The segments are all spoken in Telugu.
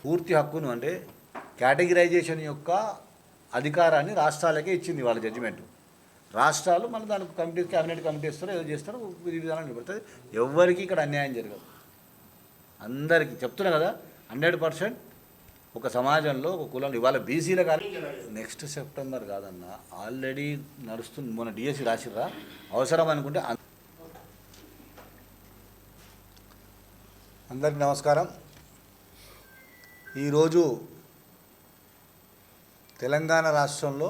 పూర్తి హక్కును అంటే కేటగిరైజేషన్ యొక్క అధికారాన్ని రాష్ట్రాలకే ఇచ్చింది వాళ్ళ జడ్జిమెంట్. రాష్ట్రాలు మళ్ళీ దానికి కమిటీ క్యాబినెట్ కమిటీ ఇస్తారో ఏదో చేస్తారో విధి విధానాలు నిలబడుతుంది. ఎవరికి ఇక్కడ అన్యాయం జరగదు. అందరికీ చెప్తున్నా కదా, 100% ఒక సమాజంలో ఒక కులంలో ఇవాళ బీసీల కానీ నెక్స్ట్ సెప్టెంబర్ కాదన్న, ఆల్రెడీ నడుస్తుంది. మొన్న డిఎస్సి రాసిర్రా, అవసరం అనుకుంటే. అందరికీ నమస్కారం. ఈరోజు తెలంగాణ రాష్ట్రంలో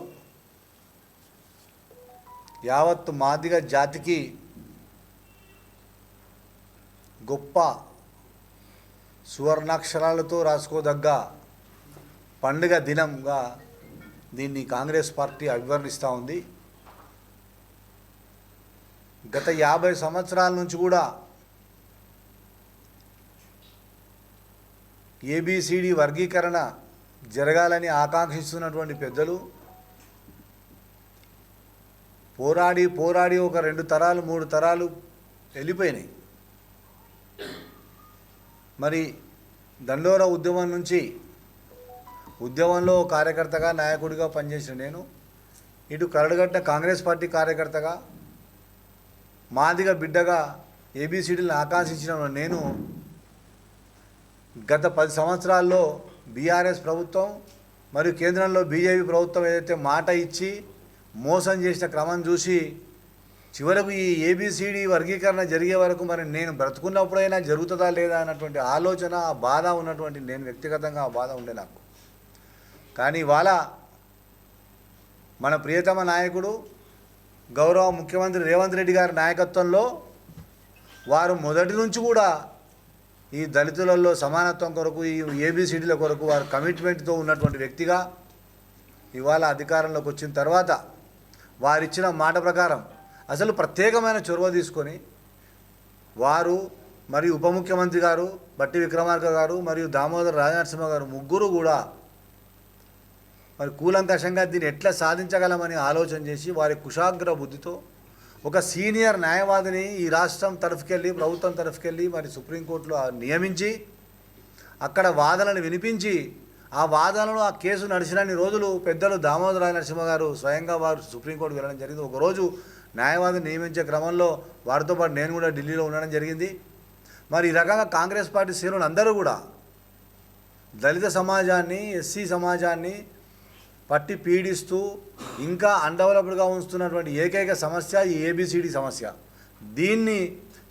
యావత్తు మాదిగ జాతికి గొప్ప సువర్ణాక్షరాలతో రాసుకోదగ్గ పండుగ దినంగా దీన్ని కాంగ్రెస్ పార్టీ అభివర్ణిస్తూ ఉంది. గత 50 సంవత్సరాల నుంచి కూడా ఏబిసిడి వర్గీకరణ జరగాలని ఆకాంక్షిస్తున్నటువంటి పెద్దలు పోరాడి ఒక 2 తరాలు 3 తరాలు వెళ్ళిపోయినాయి. మరి దండోరా ఉద్యమం నుంచి ఉద్యమంలో కార్యకర్తగా నాయకుడిగా పనిచేసిన నేను, ఇటు కరడుగట్టిన కాంగ్రెస్ పార్టీ కార్యకర్తగా మాదిగ బిడ్డగా ఏబిసిడీలను ఆకాంక్షించిన నేను గత 10 సంవత్సరాల్లో బీఆర్ఎస్ ప్రభుత్వం మరియు కేంద్రంలో బీజేపీ ప్రభుత్వం ఏదైతే మాట ఇచ్చి మోసం చేసిన క్రమం చూసి చివరకు ఈ ఏబిసిడి వర్గీకరణ జరిగే వరకు మరి నేను బ్రతుకున్నప్పుడైనా జరుగుతుందా లేదా అన్నటువంటి ఆలోచన, ఆ బాధ ఉన్నటువంటి నేను వ్యక్తిగతంగా ఆ బాధ ఉండే నాకు. కానీ ఇవాళ మన ప్రియతమ నాయకుడు గౌరవ ముఖ్యమంత్రి రేవంత్ రెడ్డి గారి నాయకత్వంలో వారు మొదటి నుంచి కూడా ఈ దళితులలో సమానత్వం కొరకు, ఈ ఏబిసిడీల కొరకు వారు కమిట్మెంట్తో ఉన్నటువంటి వ్యక్తిగా ఇవాళ అధికారంలోకి వచ్చిన తర్వాత వారిచ్చిన మాట ప్రకారం అసలు ప్రత్యేకమైన చొరవ తీసుకొని వారు మరియు ఉప ముఖ్యమంత్రి గారు బట్టి విక్రమార్క గారు మరియు దామోదర్ రాజనరసింహ గారు ముగ్గురు కూడా మరి కూలంకషంగా దీన్ని ఎట్లా సాధించగలమని ఆలోచన చేసి వారి కుశాగ్ర బుద్ధితో ఒక సీనియర్ న్యాయవాదిని ఈ రాష్ట్రం తరఫుకెళ్ళి ప్రభుత్వం తరఫుకెళ్ళి మరి సుప్రీంకోర్టులో నియమించి అక్కడ వాదనలు వినిపించి ఆ వాదనలు ఆ కేసు నడిచినన్ని రోజులు పెద్దలు దామోదర నరసింహ గారు స్వయంగా వారు సుప్రీంకోర్టుకు వెళ్ళడం జరిగింది. ఒకరోజు న్యాయవాదిని నియమించే క్రమంలో వారితో పాటు నేను కూడా ఢిల్లీలో ఉండడం జరిగింది. మరి ఈ రకంగా కాంగ్రెస్ పార్టీ శ్రేణులు అందరూ కూడా దళిత సమాజాన్ని, ఎస్సీ సమాజాన్ని పట్టి పీడిస్తూ ఇంకా అన్డెవలప్డ్గా ఉంచుతున్నటువంటి ఏకైక సమస్య ఈ ఏబిసిడి సమస్య. దీన్ని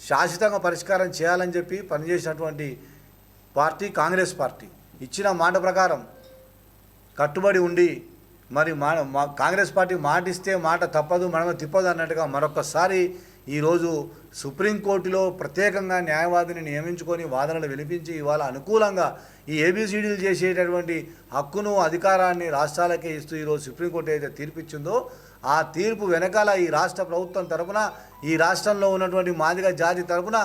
శాశ్వతంగా పరిష్కారం చేయాలని చెప్పి పనిచేసినటువంటి పార్టీ కాంగ్రెస్ పార్టీ. ఇచ్చిన మాట ప్రకారం కట్టుబడి ఉండి మరి కాంగ్రెస్ పార్టీ మాటిస్తే మాట తప్పదు, మనమ తిప్పదు అన్నట్టుగా మరొకసారి ఈరోజు సుప్రీంకోర్టులో ప్రత్యేకంగా న్యాయవాదిని నియమించుకొని వాదనలు వినిపించి ఇవాళ అనుకూలంగా ఈ ఏబిసిడీలు చేసేటటువంటి హక్కును, అధికారాన్ని రాష్ట్రాలకే ఇస్తూ ఈరోజు సుప్రీంకోర్టు ఏదైతే తీర్పు ఇచ్చిందో ఆ తీర్పు వెనకాల ఈ రాష్ట్ర ప్రభుత్వం తరపున, ఈ రాష్ట్రంలో ఉన్నటువంటి మాదిగ జాతి తరపున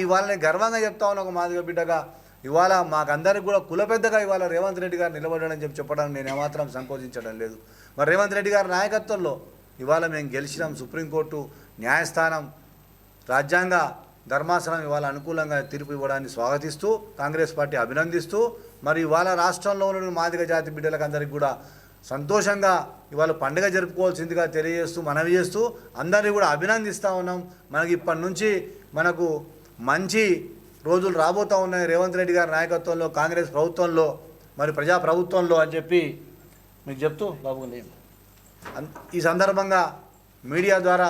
ఇవాళనే గర్వంగా చెప్తా ఉన్న ఒక మాదిగ బిడ్డగా ఇవాళ మాకందరికి కూడా కులపెద్దగా ఇవాళ రేవంత్ రెడ్డి గారు నిలబడని చెప్పడానికి నేను ఏమాత్రం సంకోచించడం లేదు. మరి రేవంత్ రెడ్డి గారి నాయకత్వంలో ఇవాళ మేము గెలిచినాం. సుప్రీంకోర్టు న్యాయస్థానం, రాజ్యాంగ ధర్మాసనం ఇవాళ అనుకూలంగా తీర్పు ఇవ్వడాన్ని స్వాగతిస్తూ కాంగ్రెస్ పార్టీ అభినందిస్తూ మరి ఇవాళ రాష్ట్రంలో ఉన్న మాదిగ జాతి బిడ్డలకు అందరికీ కూడా సంతోషంగా ఇవాళ పండుగ జరుపుకోవాల్సిందిగా తెలియజేస్తూ మనవి చేస్తూ అందరినీ కూడా అభినందిస్తూ ఉన్నాం. మనకి ఇప్పటి నుంచి మనకు మంచి రోజులు రాబోతూ ఉన్నాయి రేవంత్ రెడ్డి గారి నాయకత్వంలో, కాంగ్రెస్ ప్రభుత్వంలో, మరి ప్రజాప్రభుత్వంలో అని చెప్పి మీకు చెప్తూ బాబుని ఈ సందర్భంగా మీడియా ద్వారా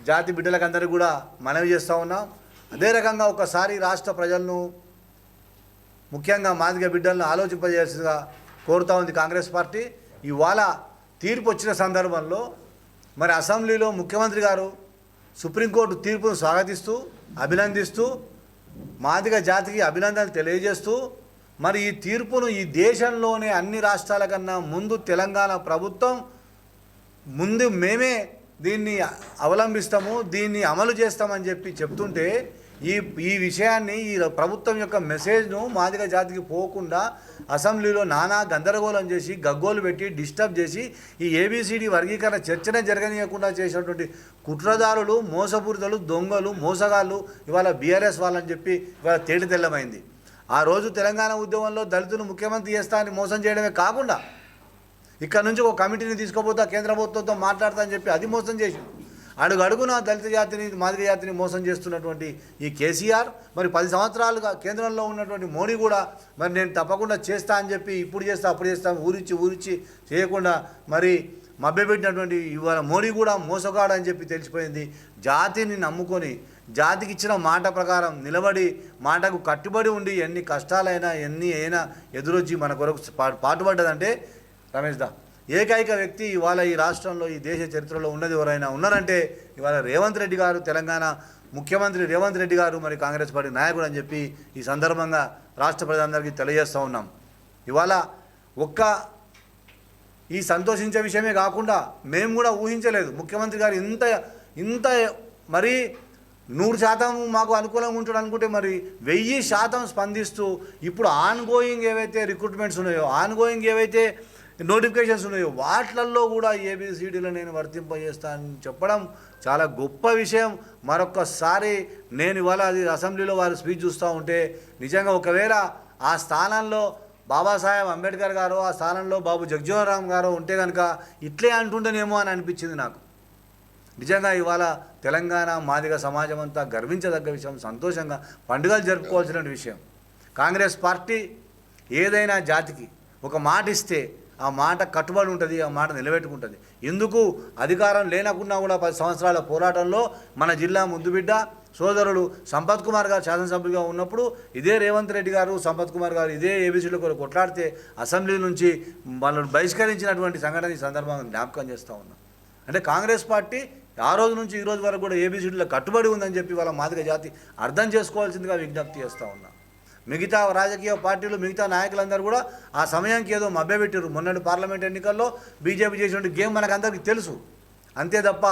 జాతి బిడ్డలకు అందరికీ కూడా మనవి చేస్తూ ఉన్నాం. అదే రకంగా ఒకసారి రాష్ట్ర ప్రజలను, ముఖ్యంగా మాదిగ బిడ్డలను ఆలోచింపజేయాల్సిందిగా కోరుతూ ఉంది కాంగ్రెస్ పార్టీ. ఇవాళ తీర్పు వచ్చిన సందర్భంలో మరి అసెంబ్లీలో ముఖ్యమంత్రి గారు సుప్రీంకోర్టు తీర్పును స్వాగతిస్తూ అభినందిస్తూ మాదిగ జాతికి అభినందనలు తెలియజేస్తూ మరి ఈ తీర్పును ఈ దేశంలోనే అన్ని రాష్ట్రాల కన్నా ముందు తెలంగాణ ప్రభుత్వం ముందు మేమే దీన్ని అవలంబిస్తాము, దీన్ని అమలు చేస్తామని చెప్పి చెప్తుంటే ఈ విషయాన్ని, ఈ ప్రభుత్వం యొక్క మెసేజ్ను మాదిగ జాతికి పోకుండా అసెంబ్లీలో నానా గందరగోళం చేసి గగ్గోలు పెట్టి డిస్టర్బ్ చేసి ఈ ఏబిసిడి వర్గీకరణ చర్చనే జరగనీయకుండా చేసినటువంటి కుట్రదారులు, మోసపూరితలు, దొంగలు, మోసగాళ్ళు ఇవాళ బీఆర్ఎస్ వాళ్ళని చెప్పి ఇవాళ తేలితెల్లమైంది. ఆ రోజు తెలంగాణ ఉద్యమంలో దళితులు ముఖ్యమంత్రి చేస్తా అని మోసం చేయడమే కాకుండా ఇక్కడ నుంచి ఒక కమిటీని తీసుకుపోతా కేంద్ర ప్రభుత్వంతో మాట్లాడతా అని చెప్పి అది మోసం చేసి అడుగడుగున దళిత జాతిని మాదిగ జాతిని మోసం చేస్తున్నటువంటి ఈ కేసీఆర్ మరి 10 సంవత్సరాలుగా కేంద్రంలో ఉన్నటువంటి మోడీ కూడా మరి నేను తప్పకుండా చేస్తా అని చెప్పి ఇప్పుడు చేస్తా అప్పుడు చేస్తా ఊరిచ్చి చేయకుండా మరి మభ్యపెట్టినటువంటి ఇవాళ మోడీ కూడా మోసగాడని చెప్పి తెలిసిపోయింది. జాతిని నమ్ముకొని జాతికి ఇచ్చిన మాట ప్రకారం నిలబడి మాటకు కట్టుబడి ఉండి ఎన్ని కష్టాలైనా ఎన్ని అయినా ఎదురొచ్చి మన కొరకు పాటుపడ్డదంటే రమేష్ దా ఏకైక వ్యక్తి ఇవాళ ఈ రాష్ట్రంలో ఈ దేశ చరిత్రలో ఉన్నది ఎవరైనా ఉన్నారంటే ఇవాళ రేవంత్ రెడ్డి గారు, తెలంగాణ ముఖ్యమంత్రి రేవంత్ రెడ్డి గారు, మరి కాంగ్రెస్ పార్టీ నాయకుడు అని చెప్పి ఈ సందర్భంగా రాష్ట్ర ప్రజలందరికీ తెలియజేస్తూ ఉన్నాం. ఇవాళ ఈ సంతోషించే విషయమే కాకుండా మేము కూడా ఊహించలేదు ముఖ్యమంత్రి గారు ఇంత మరి 100% మాకు అనుకూలంగా ఉంటాడు అనుకుంటే మరి 1000% స్పందిస్తూ ఇప్పుడు ఆన్గోయింగ్ ఏవైతే రిక్రూట్మెంట్స్ ఉన్నాయో, ఆన్గోయింగ్ ఏవైతే నోటిఫికేషన్స్ ఉన్నాయో వాటిల్లో కూడా ఏబిసిడీలో నేను వర్తింపజేస్తానని చెప్పడం చాలా గొప్ప విషయం. మరొక్కసారి నేను ఇవాళ అది అసెంబ్లీలో వారి స్పీచ్ చూస్తూ ఉంటే నిజంగా ఒకవేళ ఆ స్థానంలో బాబాసాహెబ్ అంబేద్కర్ గారు, ఆ స్థానంలో బాబు జగజ్జీవన్ రామ్ గారు ఉంటే కనుక ఇట్లే అంటుండేనేమో అని అనిపించింది నాకు. నిజంగా ఇవాళ తెలంగాణ మాదిగ సమాజం అంతా గర్వించదగ్గ విషయం, సంతోషంగా పండుగలు జరుపుకోవాల్సిన విషయం. కాంగ్రెస్ పార్టీ ఏదైనా జాతికి ఒక మాట ఇస్తే ఆ మాట కట్టుబడి ఉంటుంది, ఆ మాట నిలబెట్టుకుంటుంది. ఎందుకు అధికారం లేనకున్నా కూడా 10 సంవత్సరాల పోరాటంలో మన జిల్లా ముద్దుబిడ్డ సోదరుడు సంపత్ కుమార్ గారు శాసనసభ్యులుగా ఉన్నప్పుడు ఇదే రేవంత్ రెడ్డి గారు, సంపత్ కుమార్ గారు ఇదే ఏబీసీలో కొట్లాడితే అసెంబ్లీ నుంచి వాళ్ళను బహిష్కరించినటువంటి సంఘటన ఈ సందర్భంగా జ్ఞాపకం చేస్తూ ఉన్నాం. అంటే కాంగ్రెస్ పార్టీ ఆ రోజు నుంచి ఈ రోజు వరకు కూడా ఏబీసీలో కట్టుబడి ఉందని చెప్పి వాళ్ళ మాదిగ జాతి అర్థం చేసుకోవాల్సిందిగా విజ్ఞప్తి చేస్తూ ఉన్నా. మిగతా రాజకీయ పార్టీలు, మిగతా నాయకులందరూ కూడా ఆ సమయానికి ఏదో మభ్యపెట్టారు. మొన్నటి పార్లమెంట్ ఎన్నికల్లో బీజేపీ చేసినటువంటి గేమ్ మనకందరికీ తెలుసు. అంతే తప్ప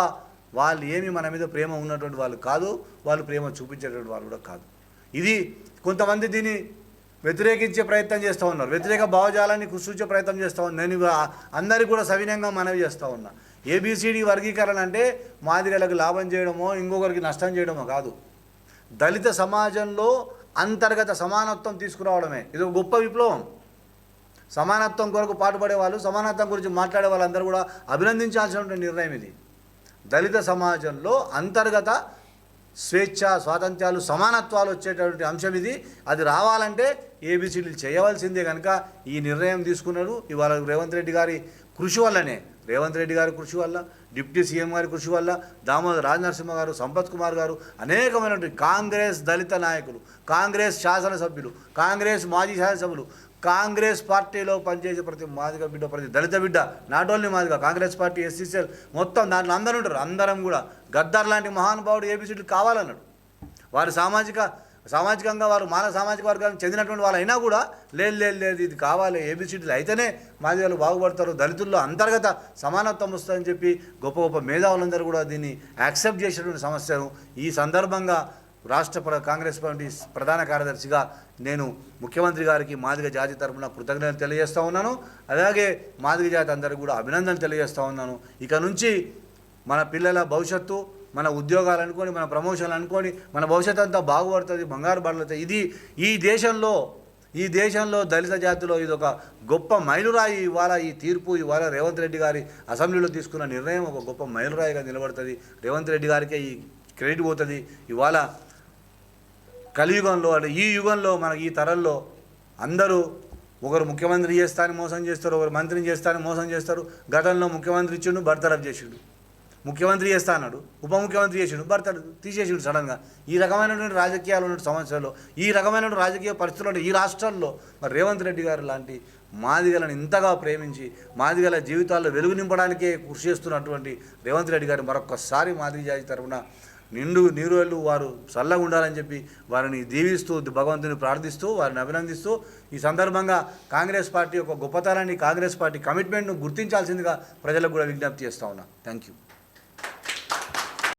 వాళ్ళు ఏమి మన మీద ప్రేమ ఉన్నటువంటి వాళ్ళు కాదు, వాళ్ళు ప్రేమ చూపించేటువంటి వాళ్ళు కూడా కాదు. ఇది కొంతమంది దీన్ని వ్యతిరేకించే ప్రయత్నం చేస్తూ ఉన్నారు, వ్యతిరేక భావజాలాన్ని కృషించే ప్రయత్నం చేస్తూ ఉన్నారు. నేను అందరికీ కూడా సవినయంగా మనవి చేస్తూ ఉన్నా. ఏబిసిడి వర్గీకరణ అంటే మాదిగలకు లాభం చేయడమో ఇంకొకరికి నష్టం చేయడమో కాదు. దళిత సమాజంలో అంతర్గత సమానత్వం తీసుకురావడమే ఇది ఒక గొప్ప విప్లవం. సమానత్వం కొరకు పాటుపడే వాళ్ళు, సమానత్వం గురించి మాట్లాడే వాళ్ళందరూ కూడా అభినందించాల్సినటువంటి నిర్ణయం ఇది. దళిత సమాజంలో అంతర్గత స్వేచ్ఛ, స్వాతంత్ర్యాలు, సమానత్వాలు వచ్చేటటువంటి అంశం ఇది. అది రావాలంటే ఏబిసిడీలు చేయవలసిందే. కనుక ఈ నిర్ణయం తీసుకున్నారు. ఇవాళ రేవంత్ రెడ్డి గారి కృషి వల్లనే, రేవంత్ రెడ్డి గారి కృషి వల్ల, డిప్యూటీ సీఎం గారి కృషి వల్ల, దామోదర్ రాజనరసింహ గారు, సంపత్ కుమార్ గారు, అనేకమైనటువంటి కాంగ్రెస్ దళిత నాయకులు, కాంగ్రెస్ శాసనసభ్యులు, కాంగ్రెస్ మాజీ శాసనసభ్యులు, కాంగ్రెస్ పార్టీలో పనిచేసే ప్రతి మాదిగ బిడ్డ, ప్రతి దళిత బిడ్డ, not only Madiga, Congress party SCCL మొత్తం దాంట్లో అందరూ ఉంటారు. అందరం కూడా గద్దర్ లాంటి మహానుభావుడు ఏబిసిడీలు కావాలన్నాడు. వారు సామాజికంగా వారు మానవ సామాజిక వర్గానికి చెందినటువంటి వాళ్ళు అయినా కూడా లేదు ఇది కావాలి, ఏబిసిడీలు అయితేనే మాదిగలు బాగుపడతారు, దళితుల్లో అంతర్గత సమానత్వం వస్తుందని చెప్పి గొప్ప గొప్ప మేధావులందరూ కూడా దీన్ని యాక్సెప్ట్ చేసినటువంటి సమస్యను ఈ సందర్భంగా రాష్ట్ర కాంగ్రెస్ పార్టీ ప్రధాన కార్యదర్శిగా నేను ముఖ్యమంత్రి గారికి మాదిగ జాతి తరఫున కృతజ్ఞతలు తెలియజేస్తూ ఉన్నాను. అలాగే మాదిగ జాతి అందరికీ కూడా అభినందనలు తెలియజేస్తూ ఉన్నాను. ఇక నుంచి మన పిల్లల భవిష్యత్తు, మన ఉద్యోగాలు అనుకొని, మన ప్రమోషన్లు అనుకొని మన భవిష్యత్తు అంతా బాగుపడుతుంది, బంగారు పడుతుంది. ఇది ఈ దేశంలో దళిత జాతిలో ఇది ఒక గొప్ప మైలురాయి. ఇవాళ ఈ తీర్పు, ఇవాళ రేవంత్ రెడ్డి గారి అసెంబ్లీలో తీసుకున్న నిర్ణయం ఒక గొప్ప మైలురాయిగా నిలబడుతుంది. రేవంత్ రెడ్డి గారికే ఈ క్రెడిట్ పోతుంది. ఇవాళ కలియుగంలో, అంటే ఈ యుగంలో, మనకి ఈ తరంలో అందరూ ఒకరు ముఖ్యమంత్రి చేస్తారని మోసం చేస్తారు, ఒకరు మంత్రిని చేస్తారని మోసం చేస్తారు. గతంలో ముఖ్యమంత్రి ఇచ్చిండు, బర్తరఫ్ చేసిండు. ముఖ్యమంత్రి చేస్తా అన్నాడు, ఉప ముఖ్యమంత్రి చేసిండు, బర్తరఫ్ తీసేసిండు సడన్గా. ఈ రకమైనటువంటి రాజకీయాలు ఉన్న సమస్యలు, ఈ రకమైన రాజకీయ పరిస్థితులు ఈ రాష్ట్రాల్లో మరి రేవంత్ రెడ్డి గారు లాంటి మాదిగలను ఇంతగా ప్రేమించి మాదిగల జీవితాల్లో వెలుగు నింపడానికే కృషి చేస్తున్నటువంటి రేవంత్ రెడ్డి గారు మరొక్కసారి మాదిగ జాతి తరఫున నీరులు వారు చల్లగా ఉండాలని చెప్పి వారిని దీవిస్తూ, భగవంతుని ప్రార్థిస్తూ, వారిని అభినందిస్తూ ఈ సందర్భంగా కాంగ్రెస్ పార్టీ యొక్క గొప్పతనాన్ని, కాంగ్రెస్ పార్టీ కమిట్మెంట్ను గుర్తించాల్సిందిగా ప్రజలకు కూడా విజ్ఞప్తి చేస్తూ ఉన్నా. Thank you.